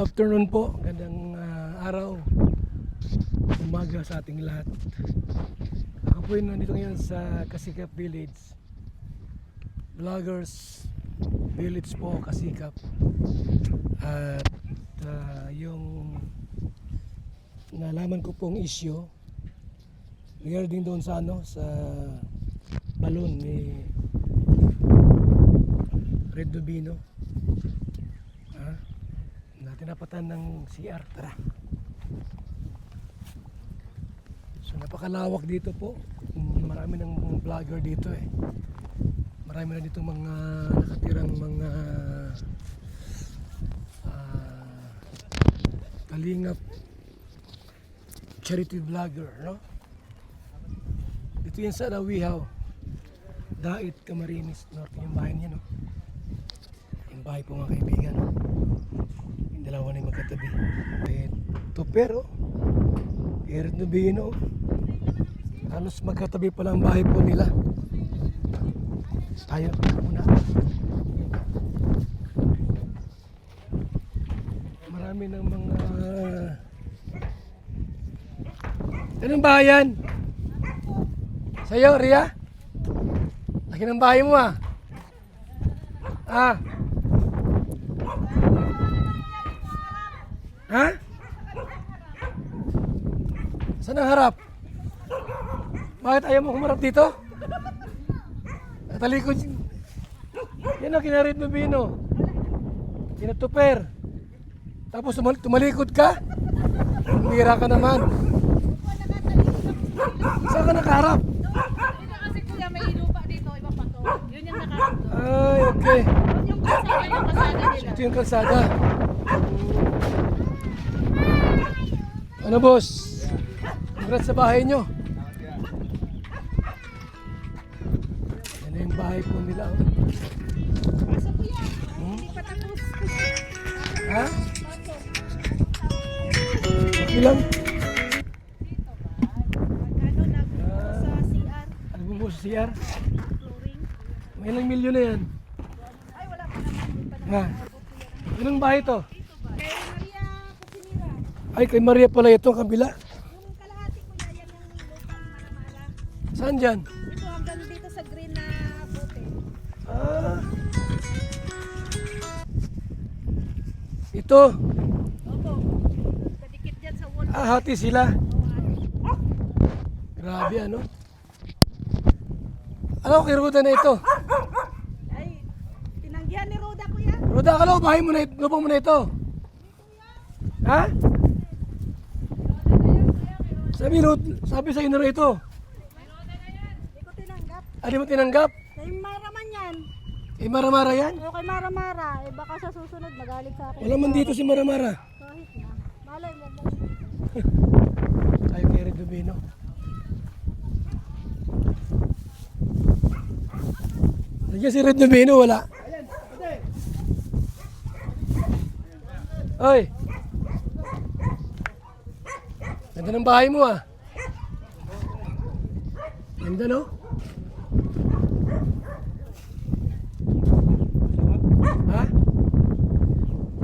afternoon po, gandang araw, umaga sa ating lahat. Ako po yun nandito ngayon sa Kasikap Village, Vloggers Village po, Kasikap. At yung nalaman ko pong issue regarding doon sa sa balon ni Red Dubino. Tinapatan ng CR. Tara. So napakalawak dito po. Marami ng vlogger dito eh. Marami na dito mga nakatirang mga kalingap charity vlogger, no? Dito yan sa Dawihaw, Dait, Camarines Norte, yung bahay niya, no? Yung bahay po mga kaibigan, no? Dalawa na yung magkatabi. Ito pero Red Dubino, halos magkatabi pa lang bahay po nila. Tayo muna. Marami ng mga anong bahay yan? Sa'yo, Ria? Laki ng bahay mo ah. Ha? Saan ang harap? Bakit ayaw mo kumarap dito? Talikod. Yan ang kinarit mo, Bino. Kinatuper. Tapos tumalikod ka? Bira ka naman. Saan ka nakaharap? Dito kasi kuya may lupa dito, iba pa to. Yun yung nakaharap doon. Ay, okay. Yung kalsada nila. Ito yung kalsada. Ano boss? Congrats sa bahay nyo. Yan yung bahay po nila. Asa kuya? Hindi pa tapos. Ha? Okay lang. Dito ba? Ano sa CR? Ano mo sa CR? Flooring? May ilang milyon na yan. Ay wala pa naman. Ha? Ilang bahay to? Dito ba? Kay Maria Cusinera. Ay, kay Maria pala itong kabila. Yung kalahati kuya, yan yung lupang Maramala. Saan dyan? Ito hanggang dito sa green na bote. Ito. Opo. Kadikit dyan sa wall. Hati sila. Grabe ano. Ano kay Roda na ito? Ay, tinanggihan ni Roda kuya. Roda, akala ko bahay mo na ito, lupang mo na ito. Ha? Sabi sa inyo na ito. Hindi ko tinanggap. Ano mo tinanggap? Kay Mara man yan. Eh, Maramara yan? O kay Mara, eh baka sa susunod magalit sa akin. Wala man dito si Maramara. Kahit na. Malay mo mo. Ay, kay Red Dubino. Nandiyan si Red Dubino, wala. Oy. Ganda ng bahay mo ah. Ganda no? Ha?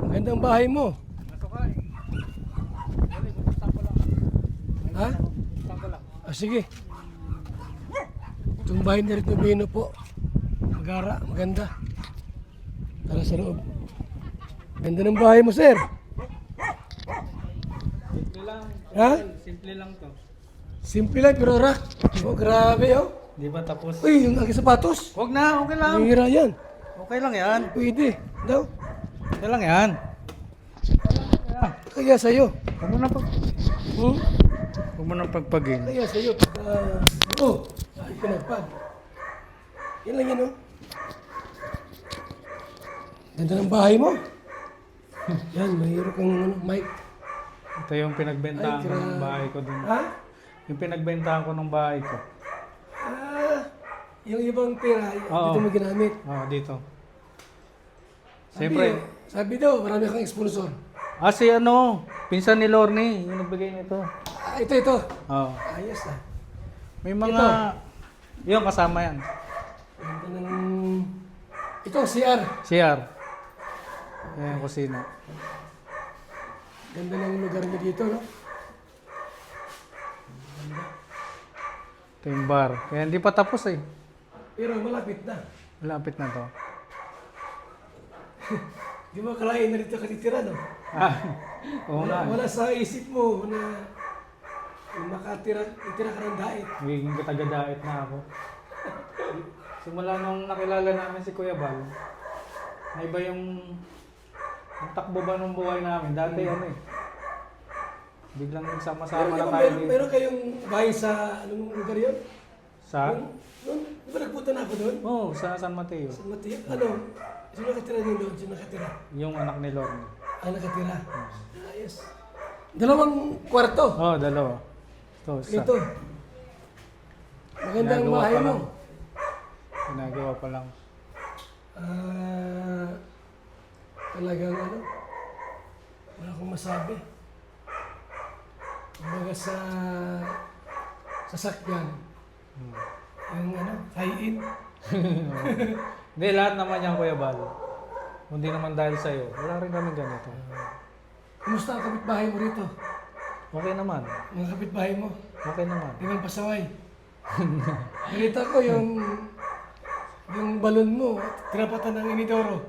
Ang gandang bahay mo. Ha? Sige. Itong bahay ni Red Dubino po. Magara, maganda. Tara sa loob. Ganda ng bahay mo, sir. Simple lang. Ha? Simple lang to. Simple lang pero rock. Oh, grabe oh. Di ba tapos? Uy, yung aking sapatos. Huwag na, okay lang. Hira yan. Okay lang yan. Pwede. Daw. Okay lang yan. Kaya sa'yo. Huwag mo na Hmm? huwag mo na pagpagin. Kaya sa'yo. Ay, pinagpag. Yan lang yan oh. Ganda ng bahay mo. Yan, mayroon kang mic. Ito yung pinagbentahan ko ng bahay ko dun. Ha? Yung pinagbentahan ko ng bahay ko. Yung ibang pera, Oo. dito mo ginamit. Dito. Sabi, Siyempre. sabi daw, marami kang sponsor. Si pinsan ni Lorne, yung nagbigay nito. Ito. Oo. Ayos ah. May mga, yung kasama yan. Ganda ng... Ito, CR. CR. Ayan yung kusina. Ganda ng lugar niyo dito, no? Ito yung bar. Kaya hindi pa tapos eh. Pero malapit na. Malapit na to. Di mo kalain na dito ka titira, no? Ah, oo nga. Wala sa isip mo na itira ka ng dait. Magiging taga-diet na ako. Simula nung nakilala namin si Kuya Bal, na iba yung takbo ba ng buhay namin. Dati ano eh. Biglang sama-sama na tayo dito. Meron kayong bahay sa anong lugar yun? Sa? Doon? Di ba nagpunta na ako doon? Oo, sa San Mateo. Sa Mateo? Ano? Sino nakatira din doon? Sino nakatira? Yung anak ni Lorne. Nakatira? Ayos. Dalawang kwarto. Oo, dalawa. Ito, isa. Ito. Magandang Ginagawa bahay pa mo. lang. Ginagawa pa lang. Talagang ano? Wala akong masabi. Kumbaga sa sasakyan. Yung ano, high-in. Hindi, lahat naman yan, Kuya Bal. Hindi naman dahil sa'yo. Wala rin kami ganito. Kumusta ang kapitbahay mo rito? Okay naman. Mga kapitbahay mo? Okay naman. Di ba pasaway? Nakita ko yung balon mo, tinapatan ng inidoro.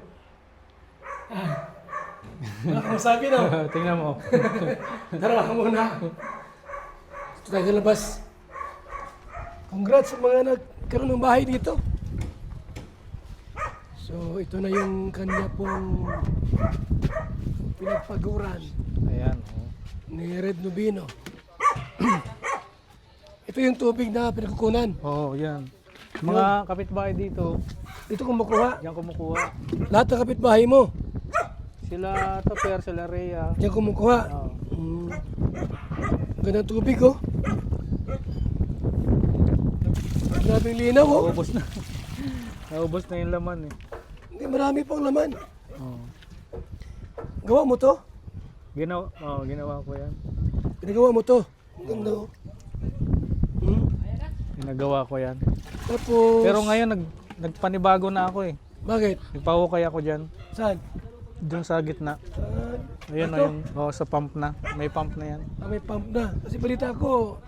Wala kang masabi, no? Tingnan mo. Tara ka muna. Ito tayo sa labas. Congrats sa mga nagkaroon ng bahay dito. So, ito na yung kanya pong pinagpaguran Ayan. Oh. ni Red Nubino. Ito yung tubig na pinagkukunan. Oo, yan. Mga kapitbahay dito, Dito kumukuha. diyan kumukuha. Lahat ng kapitbahay mo. Sila Toper, sila Rhea. Diyan kumukuha. Oo. Ganda ng tubig, oh. Grabing linaw, oh. Naubos na. Naubos na yung laman eh. Hindi, marami pang laman. Oo. Gawa mo to? Ginawa ko yan. Pinagawa mo to? Ganda, oh. Ginagawa ko yan. Tapos... Pero ngayon nagpanibago na ako eh. Bakit? Nagpahukay ako diyan, Saan? doon sa gitna. Ayun ito? na yung sa pump na. May pump na yan. May pump na. Kasi balita ko,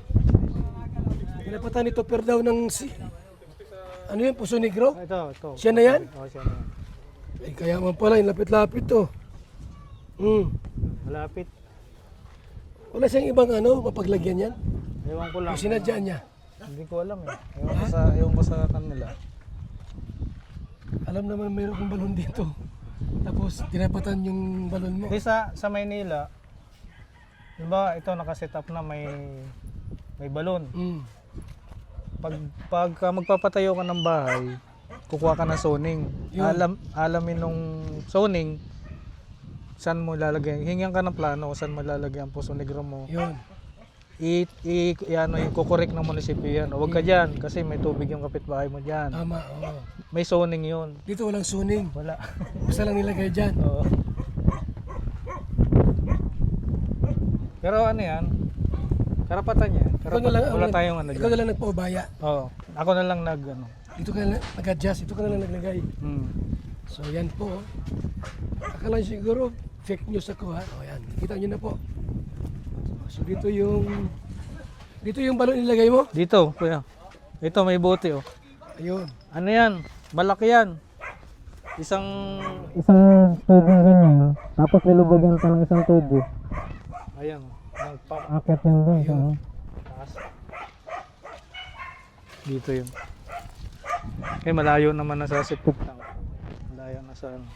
pinapatan ito per daw ng ano yun, Puso Negro? Ito. Siya na yan? Oo, siya na yan. Ay, kaya man pala, yung lapit-lapit to. Malapit. Wala siyang ibang ano, mapaglagyan yan? Ewan ko lang. Kung sinadya niya. Hindi ko alam eh. Ewan ko sa kanila. Alam naman mayroon kong balon dito. Tapos, tinapatan yung balon mo. Di sa Maynila, diba ito nakaset up na may balon. Pag magpapatayo ka ng bahay, kukuha ka ng zoning. Alamin nung zoning, saan mo lalagay. Hingyan ka ng plano kung saan mo lalagay ang Puso Negro mo. Yun. Ano yung kukorek ng munisipyo yan. Huwag ka dyan kasi may tubig yung kapitbahay mo dyan. Tama, oo. May zoning yun. Dito walang suning. Wala. Basta lang nilagay dyan. Oo. Pero ano yan? Karapatan yan. Wala tayong ano Ikaw dyan. na lang nagpaubaya. Oo. Ako na lang Dito ka na nag-adjust. Dito ka na lang naglagay. So yan po. Akala nyo siguro fake news ako, ha. O yan. Kita nyo na po. So dito yung balon nilagay mo. Dito, kuya. Ito may bote oh. Ayun. Ano yan? Malaki yan. Isang tubo ganyan. Tapos nilubagyan pa ng isang tubo. Ayan. Nagpa-akit yan doon. Ayun. Taas. Dito yun. Eh malayo naman na sa septic tank. Malayo na sa ano.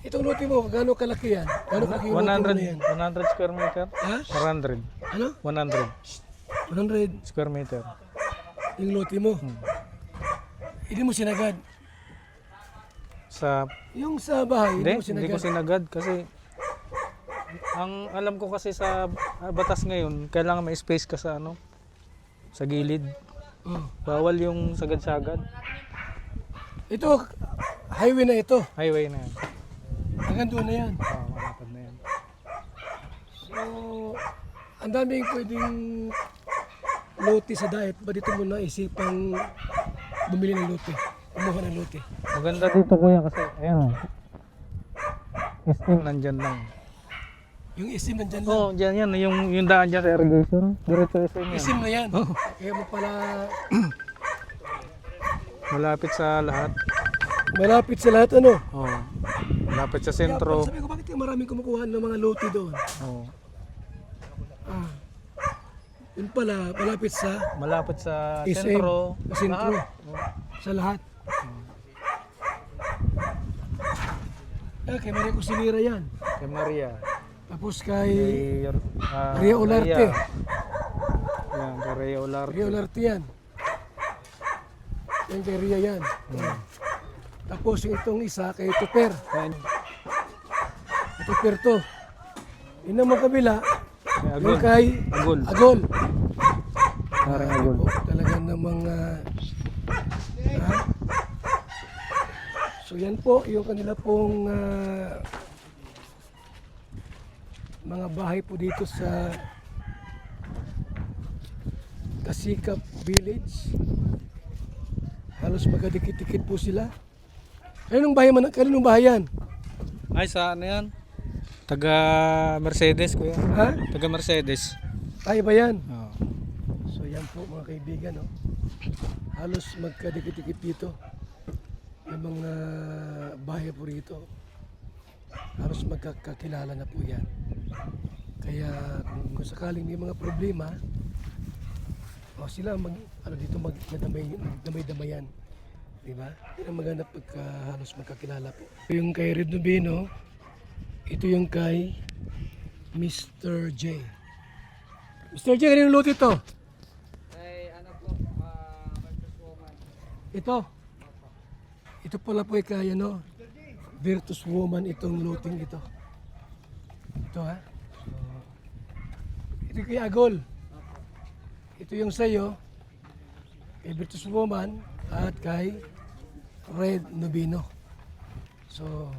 Itong lote mo, gaano kalaki yan? Gaano kalaki yung lote mo na yan? 100 square meter. Ha? 100. Ano? 100 100 square meter. yung lote mo. Hindi mo sinagad. Sa Yung sa bahay, hindi mo hindi ko sinagad. sinagad kasi ang alam ko kasi sa batas ngayon, kailangan may space ka sa ano, sa gilid. Bawal yung sagad-sagad. Ito, highway na ito. Highway na yan. Hanggang doon na yan. Malapad na yan. So, ang daming pwedeng lote sa diet. Ba dito mo naisipang bumili ng lote? Kumuha ng lote? Maganda dito kuya kasi, ayan o. SM nandyan lang. Yung isim nandyan lang. Oh, dyan yan. Yung daan dyan sa irrigation. Diretso SM yan. Isim na yan. Oh. Kaya mo pala Malapit sa lahat. malapit sa lahat ano. Oh. Malapit sa Kaya sentro. sabi ko, bakit yung maraming kumukuha ng mga lote doon? Oh. Ah. Yun pala, malapit sa Malapit sa SM. sentro. Sa sentro. Lahat. Oh. sa lahat. Kay Maria Cusinera yan. Kay Maria. Tapos kay Kay Ria Olarte. Yan, kay Ria Olarte. Ria Olarte yan. Yan kay Ria yan. Tapos yung itong isa kay Tuper. Yan. Tuper to. Yun naman kabila, Kay yung Agol. kay Agol. Agol. Parang Agol. Talaga namang so yan po yung kanila pong mga bahay po dito sa Kasikap Village. Halos magkadikit-dikit po sila. Kaninong bahay yan? Ay, sa ano yan? Taga Mercedes, kuya. Ha? Taga Mercedes. Ay ba yan? Oh. So yan po mga kaibigan, no? Halos magkadikit-dikit dito. Yung mga bahay po rito, halos magkakakilala na po yan. Kaya kung sakaling may mga problema, sila magdamay-damayan. Diba? Yan ang maganda pagka halos magkakilala po. Yung kay Red Nubino, ito yung kay Mr. J. Mr. J, kanino lote ito? Ito. Ito pala po kay Virtus Woman itong loting ito. Ito ha. Ito kay Agol. Ito yung sayo. Kay Virtus Woman at kay Red Nubino. So,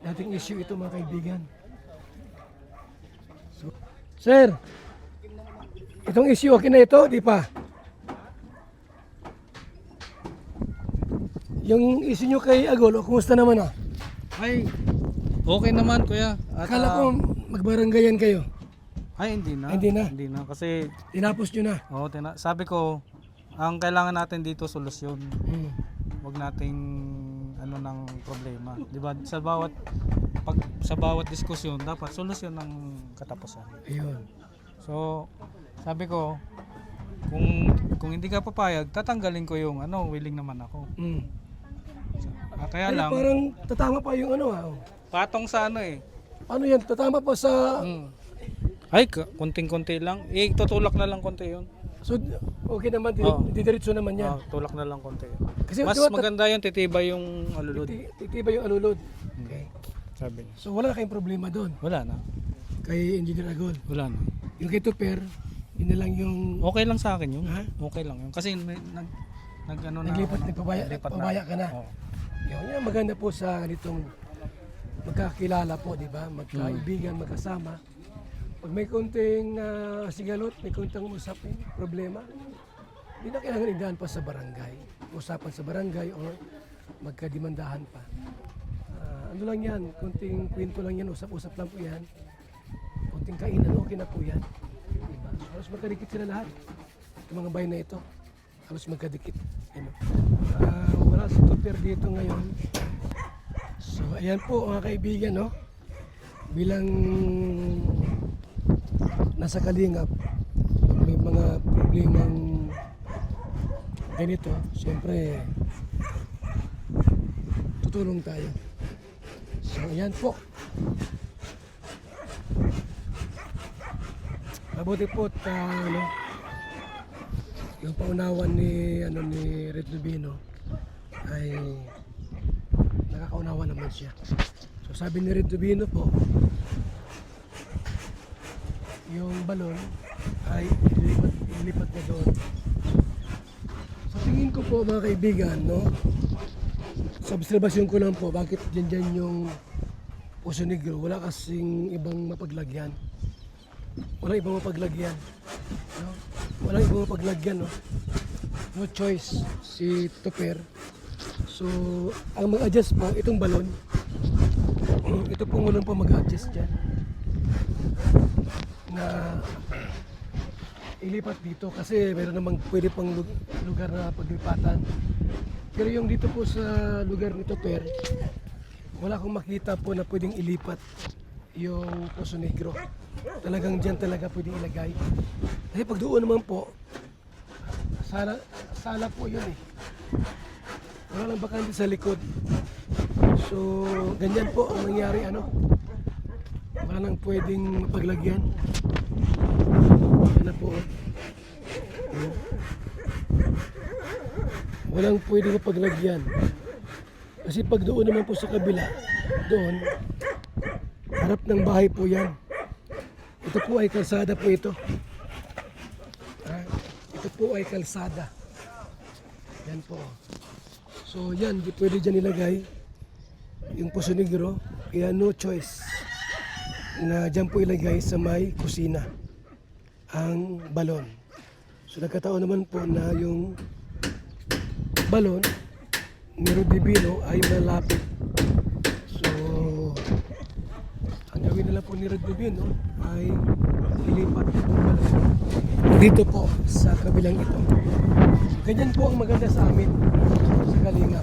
dating issue ito mga kaibigan. So, sir, itong issue okay na ito, di pa? Yung issue nyo kay Agol, kumusta naman Ay, okay naman, kuya. At, Akala ko magbaranggayan kayo. ay, hindi na. Hindi na. Hindi na. Kasi, Tinapos nyo na. sabi ko, ang kailangan natin dito solusyon. Hmm. Huwag nating ng problema. 'Di ba? Sa bawat diskusyon dapat solusyon ng katapusan. Ayun. So, sabi ko kung hindi ka papayag, tatanggalin ko yung willing naman ako. Hmm. Kaya Pero lang parang tatama pa yung patong sa Ano yan? Tatama pa sa... Ay, konting-konti lang. Tutulak na lang konti 'yon. So, okay naman. Oo. Didiretso naman yan. Tulak na lang konti. Kasi Mas diba, maganda yung titibay yung alulod. titiba yung alulod. Okay. Sabi niya. So, wala na kayong problema doon. Wala na. Kay Engineer Agol. Wala na. Yung kay Tuper, yun na lang yung... Okay lang sa akin yun. Ha? Okay lang yun. Kasi Naglipat, nagpabaya ka na. Oo. Yun maganda po sa ganitong magkakilala po, di ba? Magkaibigan, magkasama. Pag may konting sigalot, may konting usapin, problema, hindi na kailangan idaan pa sa barangay. Usapan sa barangay o magkadimandahan pa. Ano lang yan, konting kwento lang yan, usap-usap lang po yan. Konting kainan, okay na po yan. Diba? Halos magkadikit sila lahat. Yung mga bayan na ito, halos magkadikit. Wala si Tuper dito ngayon. So, ayan po mga kaibigan, no? Bilang nasa Kalingap, pag may mga problemang ganito, siyempre tutulong tayo. So, ayan po. Mabuti po at yung paunawan ni Red Nubino ay nakakaunawa naman siya. So sabi ni Red Nubino po, yung balon ay ilipat na doon. Sa tingin ko po mga kaibigan, no? Sa obserbasyon ko lang po, bakit dyan yung Puso Negro, wala kasing ibang mapaglagyan. Wala ibang mapaglagyan. No? Wala ibang mapaglagyan, no? No choice si Tuper. So, ang mag-adjust po, itong balon, ito pong walang po mag-adjust dyan. na ilipat dito kasi meron namang pwede pang lugar na paglipatan. Pero yung dito po sa lugar nito, Per, wala akong makita po na pwedeng ilipat yung Poso Negro. Talagang dyan talaga pwedeng ilagay. Kasi pag doon naman po, sala po yun eh. Wala lang bakante sa likod. So, ganyan po ang nangyari, ano. Wala nang pwedeng paglagyan. Yan na po. Ayan. Walang pwedeng paglagyan. Kasi pag doon naman po sa kabila, doon, harap ng bahay po yan. Ito po ay kalsada po ito. Ito po ay kalsada. Yan po. So yan, di pwede dyan ilagay yung Poso Negro. Kaya no choice na dyan po ilagay sa may kusina ang balon. So nagkataon naman po na yung balon ni Rodivino ay malapit. So ang gawin nila po ni Rodivino ay ilipat yung balon dito po sa kabilang ito. Ganyan po ang maganda sa amin sa Kalinga.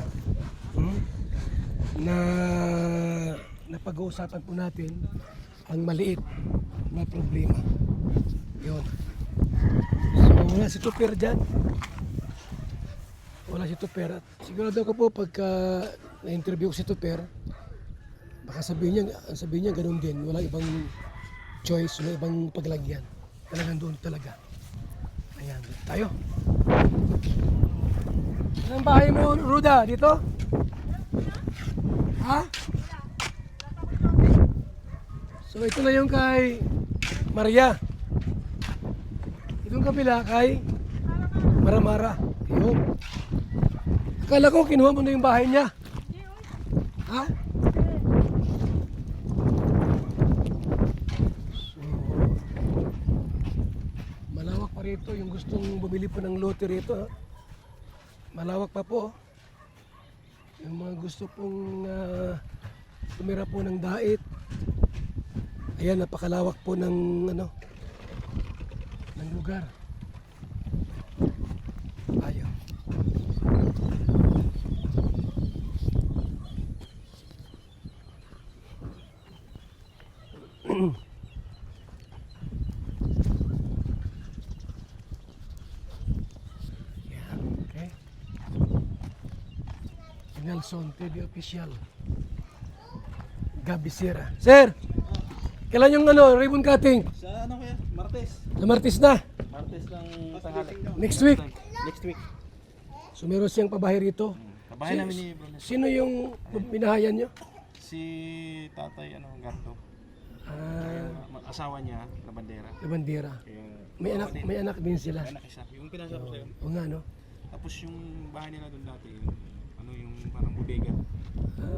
Na napag-uusapan po natin ang maliit na problema. Yun. So wala si Tuper dyan. Wala si Tuper. Sigurado ko po pagka na-interview ko si Tuper, baka sabihin niya ganun din. Wala ibang choice, wala ibang paglagyan. Talagang doon talaga. Ayan, tayo. Anong bahay mo, Ruda? Dito? Ha? So ito na yung kay Maria. Itong kabila kay Maramara. Yun. Akala ko kinuha mo na yung bahay niya. Ha? So, malawak pa rito. Yung gustong bumili po ng lote rito. Ha? Malawak pa po. Yung mga gusto pong tumira po ng dait. Ayan, napakalawak po ng ng lugar. Ayaw. Yeah, okay. Nelson, TV official. Gabi Sierra. Sir! Kailan yung ribbon cutting? Sa ano kaya? Martes. Sa Martes na. Martes ng tanghali. Next week. Next week. So meron siyang pabahay rito. Kabahay namin ni Brunes. Sino yung pinahayan nyo? Si tatay Gardo. Asawa niya na bandera. Na bandera. Yung May anak din sila. anak isa. Yung pinasa ko sa'yo. O nga, no? Tapos yung bahay nila doon dati, yung parang bodega.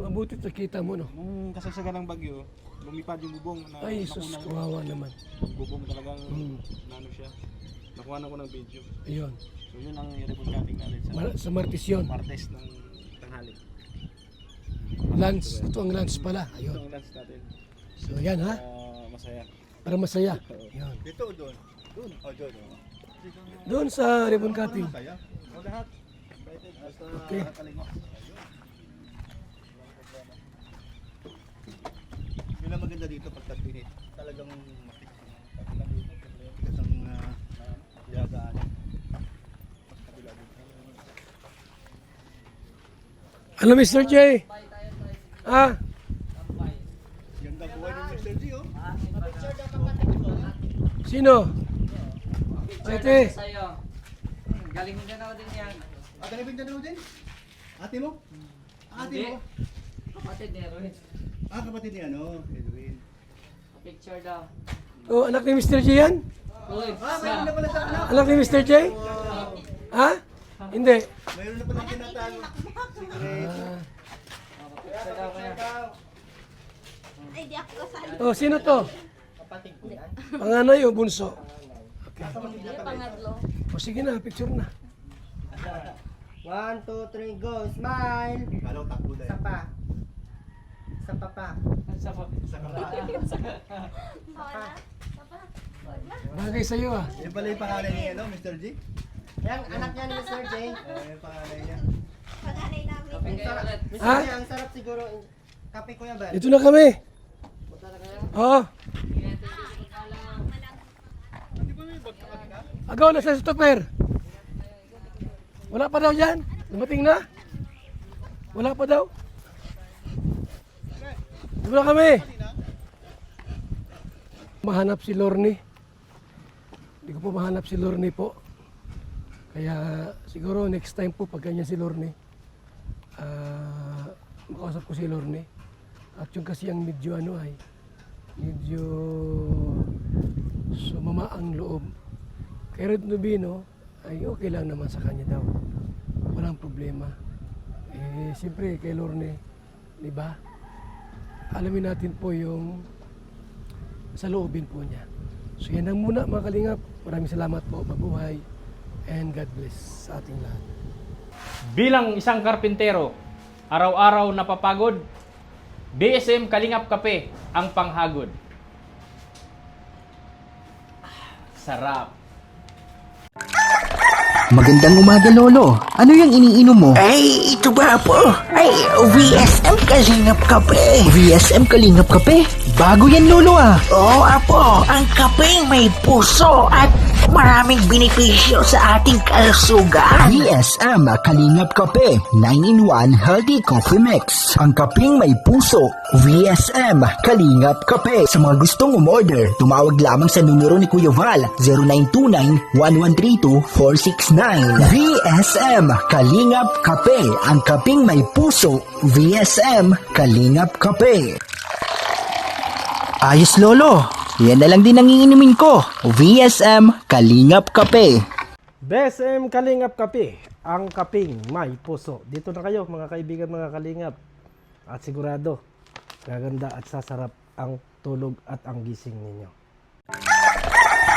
Mabuti nakita mo, no? Nung kasagsagan ng bagyo, lumipad yung bubong na Ay, sus, kawawa naman. bubong talagang nano siya. Nakuha na ko ng video. Ayun. So yun ang ribbon cutting natin sa Sa Martes yun. Martes ng tanghali. Lunch. Ito ang lunch pala. Ito Ayun. ang lunch natin. So yan, ha? Masaya. Para masaya. Ayun. Dito o doon? Doon. O doon. Doon sa ribbon cutting. Kaya? O lahat. Okay. Yun ang maganda dito pag tag-init. Talagang matigas ang yagaan. Ano, Mr. J? Ah? Ganda buhay ng Mr. G, oh. Sino? Ate. Sa'yo. Galing mo na din yan. Ate na Mindanao din? Ate mo? Ate Hindi. mo? Kapatid ni Erwin. Kapatid ni Edwin. Picture daw. Oh, anak ni Mr. J yan? Uy, Mayroon na pala sa anak. Anak ni Mr. J? Ha? Hindi. Mayroon na pala tinatago. Secret. picture daw kaya. Ay, di ako kasali. Oh, sino to? Panganay o bunso? Hindi, pangatlo. O sige na, picture na. 1, 2, 3, go! Smile! Kalaw takbo dahil. Isa pa. Isa pa pa. Sa Sa kapatid. Wala. Papa. Bagay sa'yo ah. Yan pala yung pangalan niya, no, Mr. G? Yung anak niya ni Mr. J. Yung pangalan niya. Kape kayo ulit. Mr. Ha? J, ang sarap siguro. Kape Kuya Bal. Ito na kami. Oo. Agaw na sa stopper. Wala pa daw yan. Dumating na. Wala pa daw. Wala kami. Mahanap si Lorne. Hindi ko po mahanap si Lorne po. Kaya siguro next time po pag ganyan si Lorne, makausap ko si Lorne. At yung kasi ang medyo ano ay, medyo sumama ang loob. Kay Red Nubino ay okay lang naman sa kanya daw. Walang problema. Eh, siyempre kay Lorne, di ba? Alamin natin po yung sa loobin po niya. So yan lang muna mga kalingap. Maraming salamat po. Mabuhay. And God bless sa ating lahat. Bilang isang karpintero, araw-araw napapagod, BSM Kalingap Kape ang panghagod. Sarap. Magandang umaga, Lolo. Ano yung iniinom mo? Ay, ito ba po? Ay, VSM Kalingap Kape. VSM Kalingap Kape? Bago yan, Lolo ah. Oo, apo. Ang kapeng may puso at maraming benepisyo sa ating kalusugan. VSM Kalingap Kape 9-in-1 Healthy Coffee Mix. Ang kapeng may puso. VSM Kalingap Kape. Sa mga gustong umorder, tumawag lamang sa numero ni Kuya Val 0929-1132-469. VSM Kalingap Kape. Ang kapeng may puso. VSM Kalingap Kape. Ayos, Lolo. Yan na lang din ang iinumin ko. VSM Kalingap Kape. BSM Kalingap Kape, ang kaping may puso. Dito na kayo mga kaibigan, mga kalingap. At sigurado, gaganda at sasarap ang tulog at ang gising ninyo.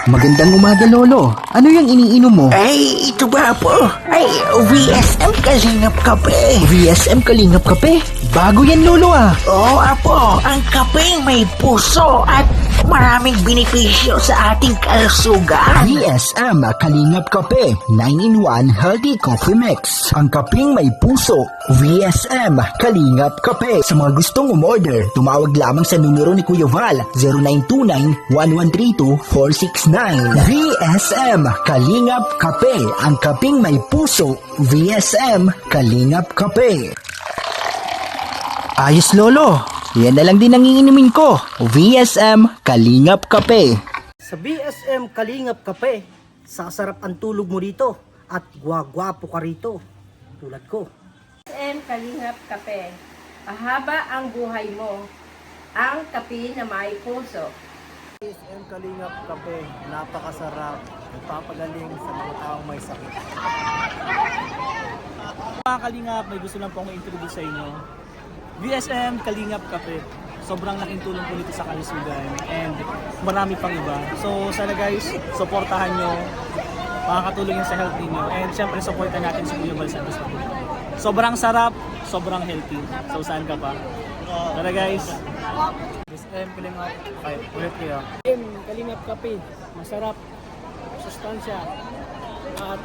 Magandang umaga, Lolo. Ano yung iniinom mo? Ay, ito ba po? Ay, VSM Kalingap Kape. VSM Kalingap Kape? Bago yan, Lolo ah. Oo, apo. Ang kapeng may puso at maraming benepisyo sa ating kalusugan. VSM Kalingap Kape 9-in-1 Healthy Coffee Mix. Ang kapeng may puso. VSM Kalingap Kape. Sa mga gustong umorder, tumawag lamang sa numero ni Kuya Val 0929-1132-469. VSM Kalingap Kape. Ang kapeng may puso. VSM Kalingap Kape. Ayos, Lolo. Yan na lang din ang iinumin ko. VSM Kalingap Kape. Sa BSM Kalingap Kape, sasarap ang tulog mo dito at gwagwapo ka rito. Tulad ko. BSM Kalingap Kape. Mahaba ang buhay mo. Ang kape na may puso. BSM Kalingap Kape, napakasarap. Nagpapagaling sa mga taong may sakit. Mga kalingap, may gusto lang po akong introduce sa inyo. VSM Kalingap Kape. Sobrang laking tulong po nito sa kalusugan and marami pang iba. So sana guys, supportahan nyo. Makakatulong yan sa health ninyo. And syempre, supportan natin si Kuya Val Santos. Sobrang sarap, sobrang healthy. So saan ka pa? Tara guys. VSM Kalingap Kape. Ulit kayo. Kalingap Kape, masarap, sustansya, at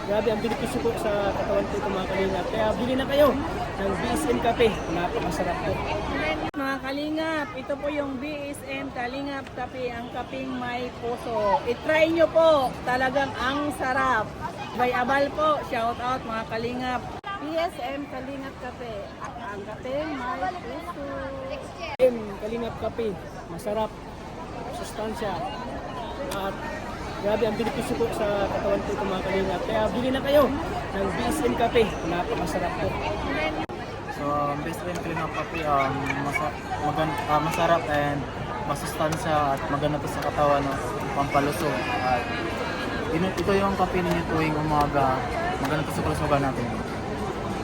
grabe ang benepisyo po sa katawan ko mga kalingap. Kaya bili na kayo ng BSM Kape, napakasarap po. Mga kalingap, ito po yung BSM Kalingap Kape, ang kaping may puso. I-try nyo po, talagang ang sarap. By Abal po, shout out mga kalingap. BSM Kalingap Kape, ang kaping may puso. Kalingap Kape, masarap, sustansya, at grabe ang benepisyo po sa katawan ko mga kalingap. Kaya bili na kayo ng BSM Kape, napakasarap po. So, BSM Kalingap Kape, masarap and masustansya at maganda to sa katawan, no? Pampalusog. At ito yung kape ninyo tuwing umaga, maganda to sa kalusugan natin.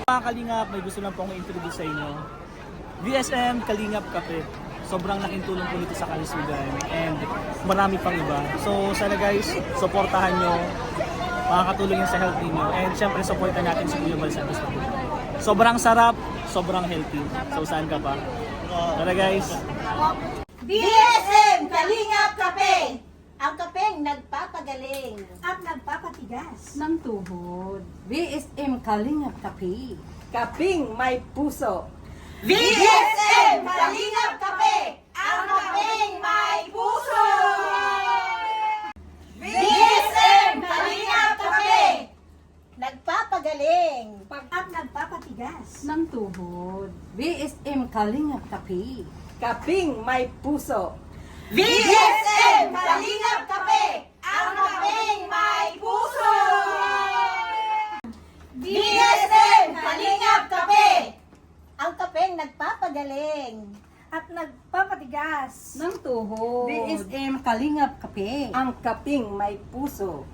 Mga kalingap, may gusto lang po akong introduce sa inyo. VSM Kalingap Kape. Sobrang laking tulong po nito sa kalusugan and marami pang iba. So sana guys, supportahan nyo. Makakatulong yan sa health ninyo. And syempre, supportan natin si Kuya Val Santos. Sobrang sarap, sobrang healthy. So saan ka pa? Tara guys. BSM Kalingap Kape, ang nagpapagaling at nagpapatigas ng tuhod. BSM Kalingap Kape. Kaping may puso. BSM Kalingap Kape, ang kapeng may puso! BSM Kalingap Kape, nagpapagaling at nagpapatigas ng tuhod. BSM Kalingap Kape. Kaping may puso. BSM Kalingap Kape, ang kapeng may puso! BSM Kalingap Kape, ang kapeng nagpapagaling at nagpapatigas ng tuhod. BSM Kalingap Kape. Ang kaping may puso.